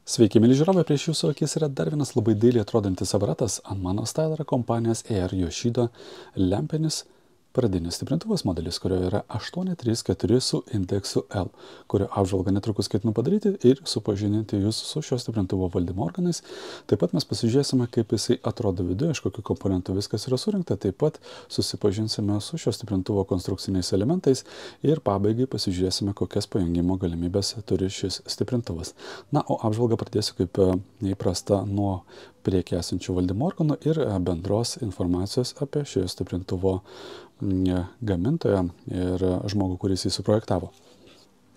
Sveiki, mėly žiūrovai, prieš jūsų akis yra dar vienas labai dailiai atrodantis aparatas ant mano stalo yra kompanijos Air Yoshida lempinis pradinis stiprintuvas modelis, kurio yra 834 su indeksu L, kurio apžvalgą netrukus ketinu padaryti ir supažindinti jūs su šio stiprintuvo valdymo organais. Taip pat mes pasižiūrėsime, kaip jisai atrodo viduje, iš kokių komponentų viskas yra surinkta, taip pat susipažinsime su šio stiprintuvo konstrukciniais elementais ir pabaigai pasižiūrėsime, kokias pajungimo galimybės turi šis stiprintuvas. Na, o apžvalgą pradėsiu kaip neįprasta nuo priekį esančių valdymo organų ir bendros informacijos apie šio stiprintuvo gamintoją ir žmogų, kuris jį suprojektavo.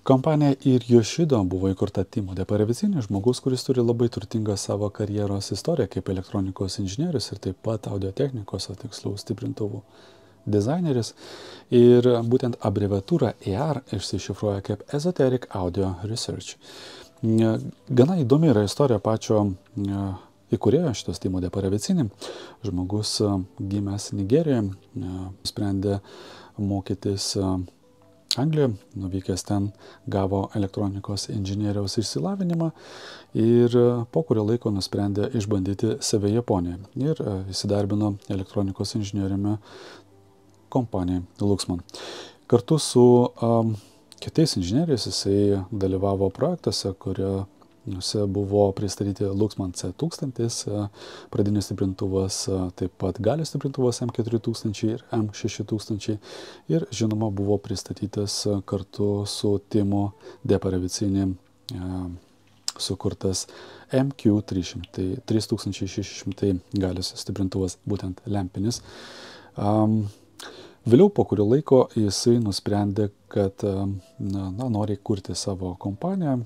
Kompanija Air Yoshida buvo įkurta Timo de Parevicini, žmogus, kuris turi labai turtingą savo karjeros istoriją kaip elektronikos inžinierius ir taip pat audiotechnikos, o tiksliau stiprintuvų dizaineris. Ir būtent abreviatūra AR išsišifruoja kaip Esoteric Audio Research. Gana įdomi yra istorija pačio įkūrėjo šitos Timo de Parevicini. Žmogus gimęs Nigerijoje, sprendė mokytis Anglijoje, nuvykęs ten gavo elektronikos inžinieriaus išsilavinimą ir po kurio laiko nusprendė išbandyti save Japonijoje ir įsidarbino elektronikos inžinieriumi kompanijai Luxman. Kartu su kitais inžinieriais jisai dalyvavo projektuose, kuriuose buvo pristatyti Luxman C1000, pradinis stiprintuvas, taip pat galios stiprintuvas M4000 ir M6000 ir žinoma buvo pristatytas kartu su Timo de Parevicini sukurtas MQ300, 3600 galios stiprintuvas, būtent lempinis. Vėliau po kurio laiko jisai nusprendė, kad nori kurti savo kompaniją.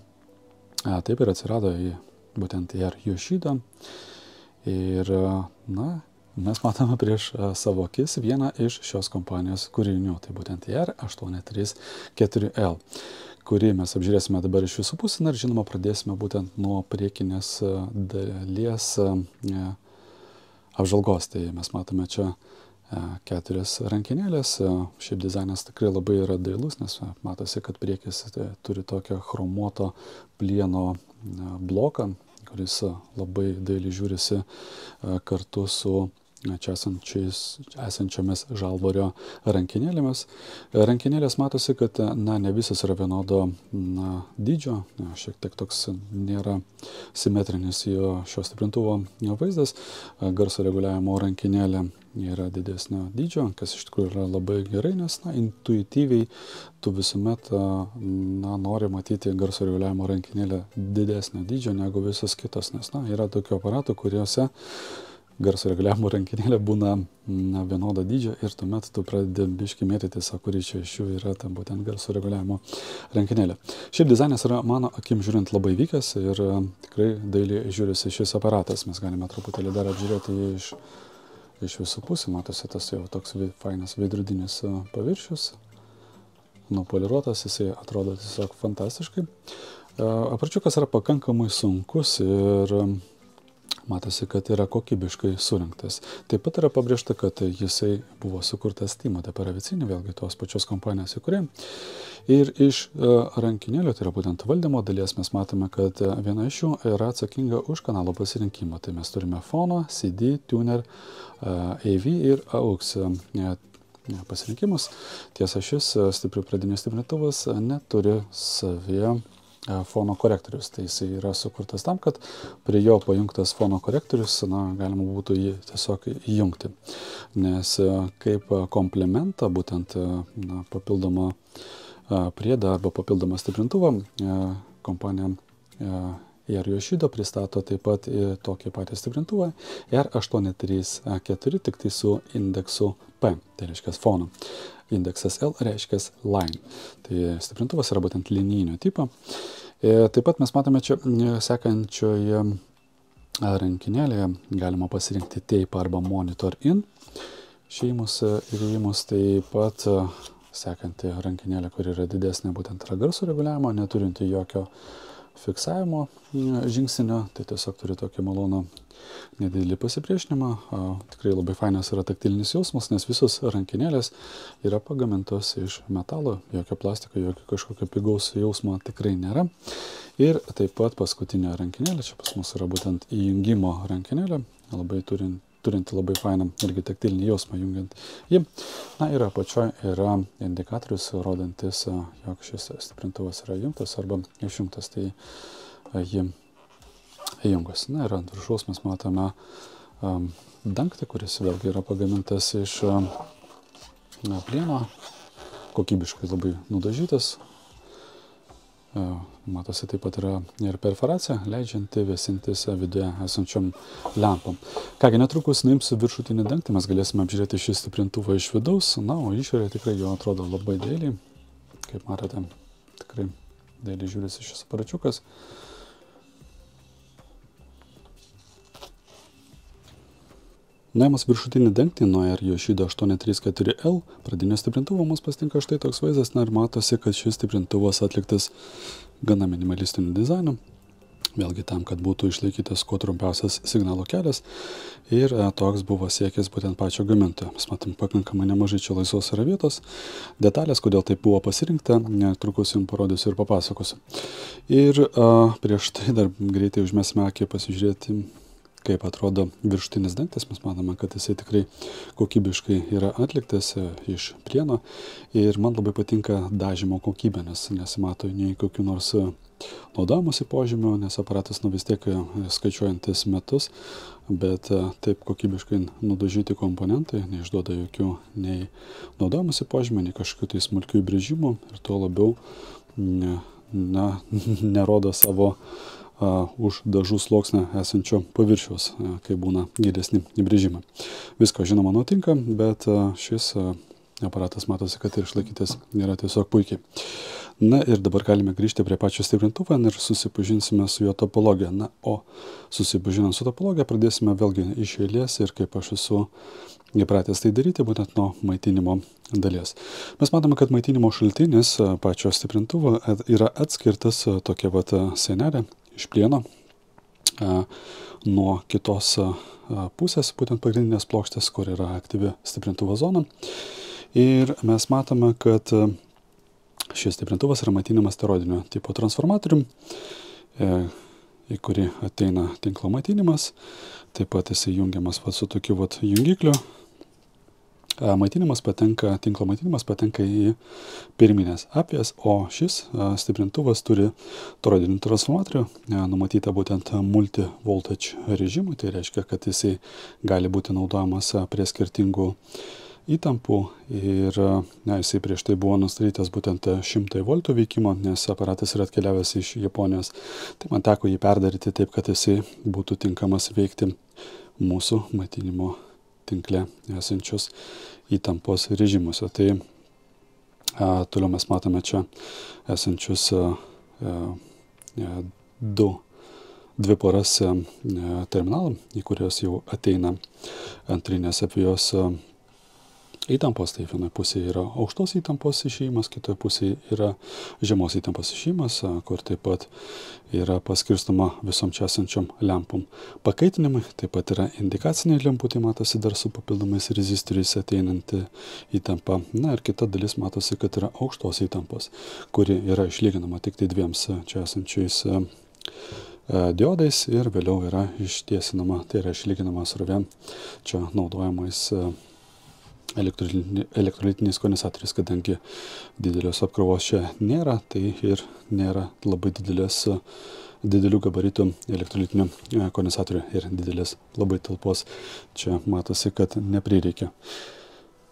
Taip ir atsirado būtent Air Yoshida. Ir mes matome prieš savo akis vieną iš šios kompanijos kūrinių, tai būtent Air 834L, kurį mes apžiūrėsime dabar iš visų pusių ir žinoma pradėsime būtent nuo priekinės dalies apžvalgos. Tai mes matome čia 4 rankinėlės. Šiaip dizainas tikrai labai yra dailus, nes matosi, kad priekis turi tokio chromuoto plieno bloką, kuris labai dailiai žiūrisi kartu su čia esančiomis žalvario rankinėlėmis. Rankinėlės matosi, kad ne visas yra vienodo dydžio, šiek tiek toks nėra simetrinis šio stiprintuvo vaizdas. Garso reguliavimo rankinėlė yra didesnio dydžio, kas iš tikrųjų yra labai gerai, nes intuityviai tu visuomet nori matyti garso reguliavimo rankinėlę didesnio dydžio negu visos kitos, nes yra tokių aparatų, kuriuose garso reguliavimo rankinėlė būna vienodo dydžio ir tuomet tu pradedi biškį mėtytis, kuri čia iš jų yra būtent garso reguliavimo rankinėlė. Šiaip dizainas yra, mano akim žiūrint, labai vykęs ir tikrai dailiai žiūrisi šis aparatas. Mes galime truputėlį dar apžiūrėti jį iš visų pusių. Matosi tas jau toks fainas veidrodinis paviršius, nupoliruotas, jisai atrodo tiesiog fantastiškai. Aparačiukas yra pakankamai sunkus ir matosi, kad yra kokybiškai surinktas. Taip pat yra pabrėžta, kad jisai buvo sukurtas Timo de Parevicini, vėlgi tos pačios kompanijos įkūrėjai. Ir iš rankinėlių, tai yra būtent valdymo dalies, mes matome, kad viena iš jų yra atsakinga už kanalo pasirinkimą. Tai mes turime fono, CD, tuner, AV ir AUX pasirinkimus. Tiesa, šis stiprių pradinis stiprintuvas neturi savyje fono korektorius. Tai jisai yra sukurtas tam, kad prie jo pajungtas fono korektorius, galima būtų jį tiesiog įjungti. Nes kaip komplementą, būtent papildomą priedą arba papildomą stiprintuvą, kompanija Air Yoshida pristato taip pat tokį patį stiprintuvą Air 834, tik tai su indeksu P, tai reiškia fono. Indeksas L reiškia line. Tai stiprintuvas yra būtent linijinio tipo. Taip pat mes matome čia sekančioje rankinėlėje galima pasirinkti tape arba monitor in. Išėjimus ir įėjimus. Taip pat sekanti rankinėlė, kuri yra didesnė, būtent yra garso reguliavimo, neturinti jokio fiksavimo žingsnio. Tai tiesiog turi tokį malonų nedidelį pasipriešinimą. Tikrai labai fainas yra taktilinis jausmas, nes visos rankinėlės yra pagamintos iš metalo, jokio plastiko, jokio kažkokio pigaus jausmo tikrai nėra. Ir taip pat paskutinė rankinėlė, čia pas mus yra būtent įjungimo rankinėlė, labai turinti labai fainą irgi taktilinį jausmą jungiant jį. Na ir apačioje yra indikatorius, rodantis, jog šis stiprintuvas yra įjungtas arba išjungtas, tai jį įjungus. Na ir ant viršaus mes matome dangtį, kuris vėlgi yra pagamintas iš plieno, kokybiškai labai nudažytas. Matosi, taip pat yra ir perforacija, leidžianti vėsintis viduje esančiom lempom. Kągi, netrukus nuimsiu viršutinį dangtį, mes galėsime apžiūrėti šį stiprintuvą iš vidaus. Na, o išorėje tikrai jo atrodo labai dailiai. Kaip matote, tikrai dailiai žiūrisi šis aparačiukas. Nuėmus viršutinį dangtį nuo Yoshida 834L pradinio stiprintuvo mums pasitinka štai toks vaizdas, na ir matosi, kad šis stiprintuvas atliktas gana minimalistiniu dizainu. Vėlgi tam, kad būtų išlaikytas kuo trumpiausias signalo kelias ir toks buvo siekis būtent pačio gamintojo. Mes matom pakankamai nemažai čia laisvos yra vietos. Detalės, kodėl taip buvo pasirinkta, netrukus jums parodysiu ir papasakosiu. Ir prieš tai dar greitai užmesime akį pasižiūrėti, kaip atrodo viršutinis dangtis. Mes matome, kad jisai tikrai kokybiškai yra atliktas iš plieno ir man labai patinka dažymo kokybė, nes nesimato nei kokių nors naudojimosi požymių, nes aparatas vis tiek skaičiuojantis metus, bet taip kokybiškai nudažyti komponentai neišduoda jokių nei naudojimosi požymių, nei kažkokių tai smulkių įbrėžimų ir tuo labiau nerodo savo už dažų sluoksnio esančio paviršiaus, kai būna gilesni įbrėžimai. Visko žinoma nutinka, bet šis aparatas matosi, kad ir išlaikytas yra tiesiog puikiai. Na ir dabar galime grįžti prie pačio stiprintuvo ir susipažinsime su jo topologija. Na, o susipažinant su topologija pradėsime vėlgi iš eilės ir kaip aš esu įpratęs tai daryti, būtent nuo maitinimo dalies. Mes matome, kad maitinimo šaltinis pačio stiprintuvo yra atskirtas tokia sienelė iš plieno nuo kitos pusės, būtent pagrindinės plokštės, kur yra aktyvi stiprintuvo zona. Ir mes matome, kad šis stiprintuvas yra maitinamas toroidinio tipo transformatorium, į kurį ateina tinklo maitinimas. Taip pat jis jungiamas su tokiu jungikliu. Tinklo maitinimas patenka į pirminės apvijas, o šis stiprintuvas turi toroidinį transformatorių, numatyta būtent multi-voltage režimui, tai reiškia, kad jisai gali būti naudojamas prie skirtingų įtampų ir jisai prieš tai buvo nustatytas būtent 100 voltų veikimo, nes aparatas yra atkeliavęs iš Japonijos. Tai man teko jį perdaryti taip, kad jisai būtų tinkamas veikti mūsų maitinimo tinkle esančios įtampos režimuose. Tai toliau mes matome čia esančius dvi poras terminalų, į kurios jau ateina antrinės apvijos įtampos. Tai vienoje pusėje yra aukštos įtampos išėjimas, kitoje pusėje yra žemos įtampos išėjimas, kur taip pat yra paskirstoma visom čia esančiom lempom pakaitinimai. Taip pat yra indikaciniai lempų, tai matosi dar su papildomais rezistoriais ateinanti įtampa. Na ir kita dalis matosi, kad yra aukštos įtampos, kuri yra išlyginama tik tai dviems čia esančiais diodais ir vėliau yra ištiesinama, tai yra išlyginama srovė čia naudojamais elektrolitiniais kondensatoriais, kadangi didelės apkrovos čia nėra, tai ir nėra labai didelių gabaritų elektrolitinių kondensatorių ir didelės labai talpos čia matosi, kad neprireikia.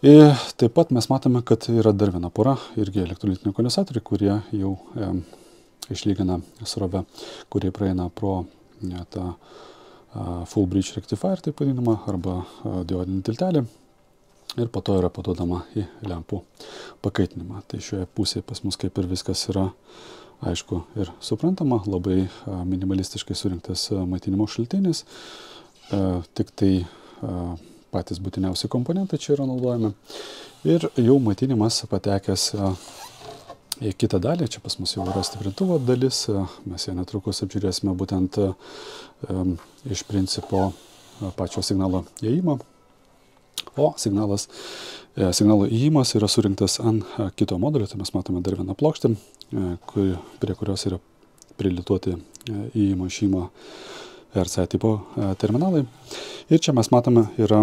Ir taip pat mes matome, kad yra dar viena pora, irgi elektrolitinių kondensatorių, kurie jau išlygina srovę, kurie praeina pro tą full bridge rectifier, taip vadinama, arba diodinį tiltelį. Ir po to yra paduodama į lempų pakaitinimą. Tai šioje pusėje pas mus kaip ir viskas yra aišku ir suprantama, labai minimalistiškai surinktas maitinimo šaltinis, tik tai patys būtiniausi komponentai čia yra naudojami. Ir jau maitinimas patekęs į kitą dalį. Čia pas mus jau yra stiprintuvo dalis, mes ją netrukus apžiūrėsime būtent iš principo pačio signalo įėjimo. O signalo įėjimas yra surinktas ant kito modulio, tai mes matome dar vieną plokštę, prie kurios yra prilituoti įėjimo išėjimo RCA tipo terminalai. Ir čia mes matome yra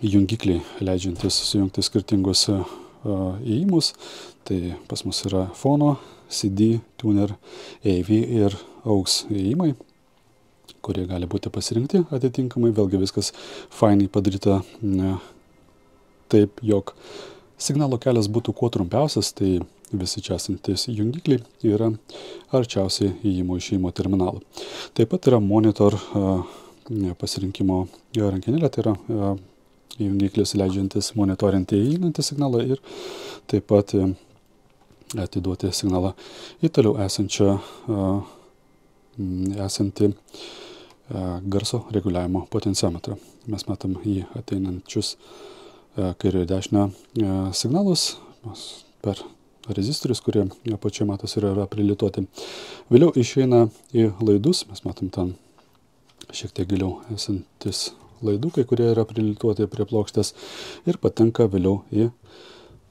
jungikliai, leidžiantis sujungti skirtingus įėjimus. Tai pas mus yra fono, CD, tuner, AV ir AUX įėjimai, kurie gali būti pasirinkti atitinkamai. Vėlgi viskas fainai padaryta taip, jog signalo kelias būtų kuo trumpiausias, tai visi čia esantis jungikliai yra arčiausiai įėjimo išėjimo terminalų. Taip pat yra monitor pasirinkimo rankenėlė, tai yra jungiklis leidžiantis monitorinti įeinantį signalą ir taip pat atiduoti signalą į toliau esantį garso reguliavimo potenciometrą. Mes matom į ateinančius kairiojo ir dešinio signalus per rezistorius, kurie apačioje matosi yra prilituoti. Vėliau išeina į laidus, mes matom ten šiek tiek giliau esantis laidukai, kurie yra prilituoti prie plokštės ir patenka vėliau į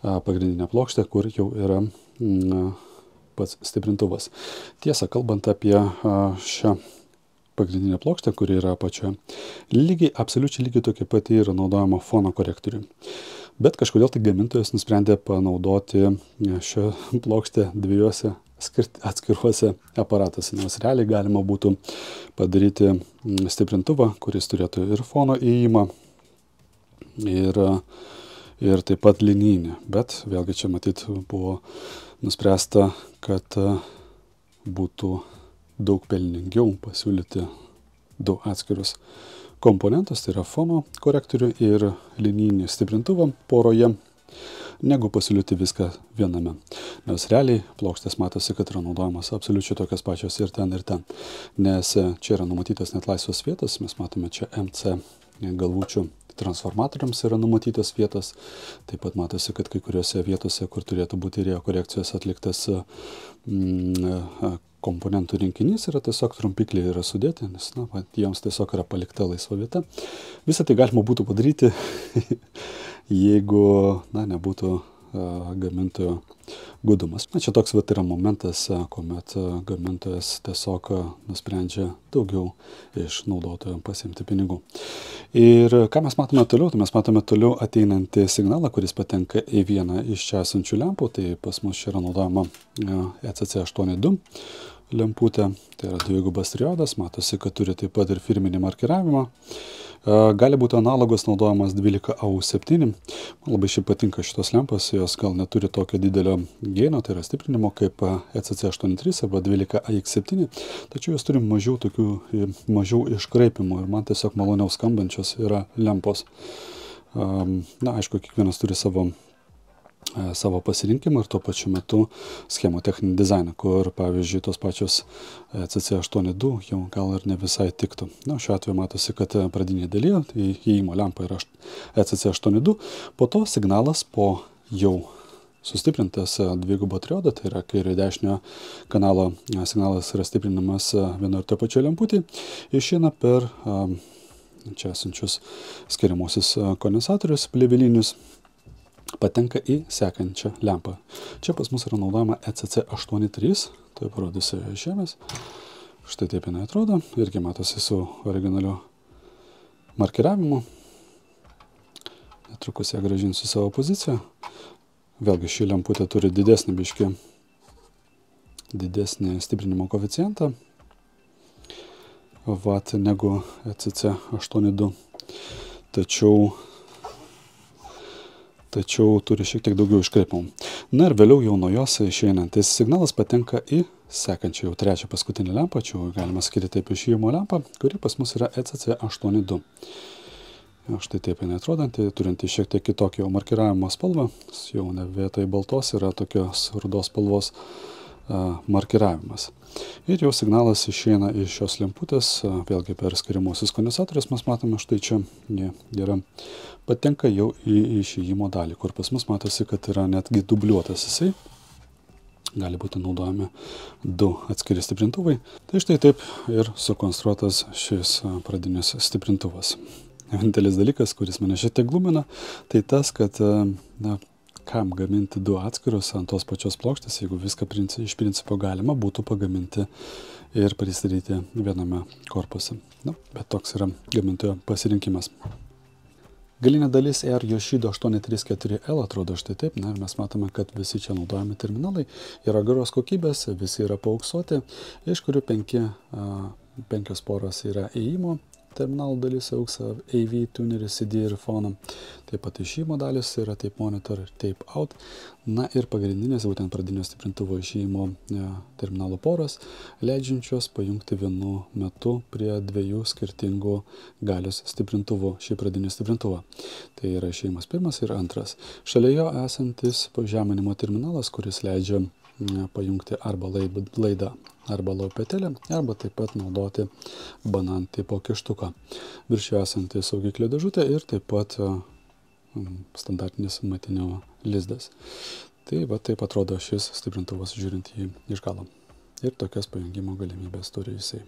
pagrindinę plokštę, kur jau yra pats stiprintuvas. Tiesa, kalbant apie šią pagrindinę plokštę, kuri yra apačioje, absoliučiai lygiai tokia pati yra naudojama fono korektoriui. Bet kažkodėl tai gamintojas nusprendė panaudoti šią plokštę dviejose atskiruose aparatuose, nes realiai galima būtų padaryti stiprintuvą, kuris turėtų ir fono įėjimą, ir taip pat linijinį. Bet vėlgi čia matyt buvo nuspręsta, kad būtų daug pelningiau pasiūlyti du atskirus komponentus, tai yra fono korektorių ir linijinį stiprintuvą poroje, negu pasiūlyti viską viename. Nes realiai plokštės matosi, kad yra naudojamas absoliučiai tokios pačios ir ten, nes čia yra numatytas net laisvos vietos, mes matome čia MC galvučių transformatoriams yra numatytas vietos, taip pat matosi, kad kai kuriuose vietose, kur turėtų būti rėjo korekcijos atliktas komponentų rinkinys, yra tiesiog trumpikliai yra sudėti, nes jiems tiesiog yra palikta laisva vieta. Visą tai galima būtų padaryti, jeigu nebūtų gamintojo gudumas. Čia toks yra momentas, kuomet gamintojas tiesiog nusprendžia daugiau iš naudotojo pasiimti pinigų. Ir ką mes matome toliau? Tai mes matome toliau ateinantį signalą, kuris patenka į vieną iš čia esančių lempų. Tai pas mus čia yra naudojama ECC82 lemputė, tai yra dvigubas triodas, matosi, kad turi taip pat ir firminį markiravimą. Gali būti analogas naudojamas 12AU7. Man labai šiaip patinka šitos lempos, jos gal neturi tokio didelio geino, tai yra stiprinimo kaip ECC83 arba 12AX7, tačiau jos turi mažiau iškraipimų ir man tiesiog maloniau skambančios yra lempos. Aišku, kiekvienas turi savo pasirinkimą ir tuo pačiu metu schemų techninį dizainą, kur, pavyzdžiui, tos pačios CC82 jau gal ir ne visai tiktų. Šiuo atveju matosi, kad pradinėje dalyje įėjimo lempa yra CC82, po to signalas po jau sustiprintas dvigubo triodo, tai yra kairio dešinio kanalo signalas yra stiprinamas vieno ir to pačio lemputį, išeina per čia esančius skiriamuosius kondensatorius plėvelinius, patenka į sekančią lempą. Čia pas mus yra naudojama ECC83, tai parodysiu žemės. Štai taip jinai atrodo, irgi matosi su originaliu markiravimu. Netrukus ją grąžinsiu savo poziciją. Vėlgi ši lemputė turi didesnį stiprinimo koeficientą negu ECC82. Tačiau turi šiek tiek daugiau iškraipimų. Na ir vėliau jau nuo jos išeinantis signalas patenka į sekančią jau trečią paskutinį lempą, čia galima sakyti taip išėjimo lempą, kuri pas mus yra ECC82. Štai taip jinai atrodanti, turinti šiek tiek kitokį markiravimo spalvą, jau ne vietoj baltos yra tokios rudos spalvos markiravimas. Ir jau signalas išeina iš šios lemputės, vėlgi per skiriamuosius kondensatorius mes matome, štai čia yra, patenka jau į išėjimo dalį, kur pas mus matosi, kad yra netgi dubliuotas jisai. gali būti naudojami 2 atskiri stiprintuvai. Tai štai taip ir sukonstruotas šis pradinis stiprintuvas. Vienintelis dalykas, kuris mane šiek tiek glumina, tai tas, kad kam gaminti 2 atskirus ant tos pačios plokštės, jeigu viską iš principo galima būtų pagaminti ir pristatyti viename korpuse. Bet toks yra gamintojo pasirinkimas. Galinė dalis Air Yoshido 834L atrodo štai taip, ir mes matome, kad visi čia naudojami terminalai yra geros kokybės, visi yra paauksuoti, iš kurių 5 poros yra įėjimo terminalų dalis, AUX, AV, tuneris, CD ir foną. Taip pat išėjimo dalis yra tape monitor ir tape out. Ir pagrindinės, būtent pradinio stiprintuvo išėjimo terminalų poros, leidžiančios pajungti vienu metu prie 2 skirtingų galios stiprintuvų šį pradinį stiprintuvą. Tai yra išėjimas 1 ir 2. Šalia jo esantis pažeminimo terminalas, kuris leidžia pajungti arba laidą arba laupetelę, arba taip pat naudoti banan tipo kištuką. Virš jo esanti saugiklio dėžutė ir taip pat standartinis matinio lizdas. Tai taip atrodo šis stiprintuvas žiūrint jį iš galo. Ir tokias pajungimo galimybės turi jisai.